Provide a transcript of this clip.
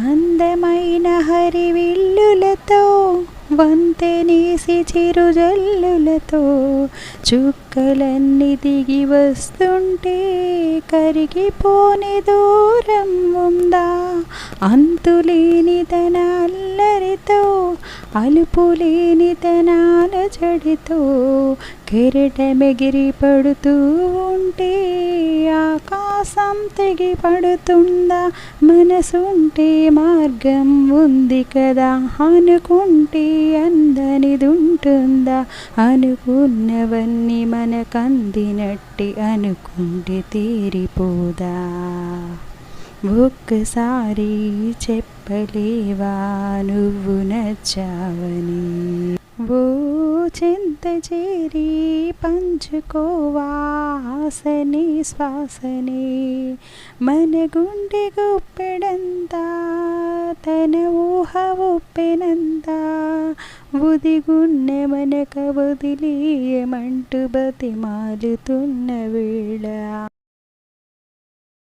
అందమైన హరివిల్లులతో వంతెనేసి చిరుజల్లులతో చుక్కలన్నీ దిగి వస్తుంటే కరిగిపోని దూరం ఉందా? అంతులేని తన అల్లరితో అలుపులేని తన అలజడితో కెరటమెగిరి పడుతూ ఉంటే ఆకాశం తెగి పడుతుందా? మనసుంటే మార్గం ఉంది కదా, అనుకుంటే అందనిదుంటుందా? అనుకున్నవన్నీ మనకందినట్టే అనుకుంటే తీరిపోదా? ఒక్కసారి చెప్పలేవా నువ్వు నచ్చావని? ఓ చెంత చేరి పంచుకోవా ఆసనే శ్వాసనే, మన గుండె గుప్పెడంతా తన ఊహ ఒప్పెనంతా ఉదిగున్న మనక వదిలేయమంటూ బతిమాలుతున్న వేళ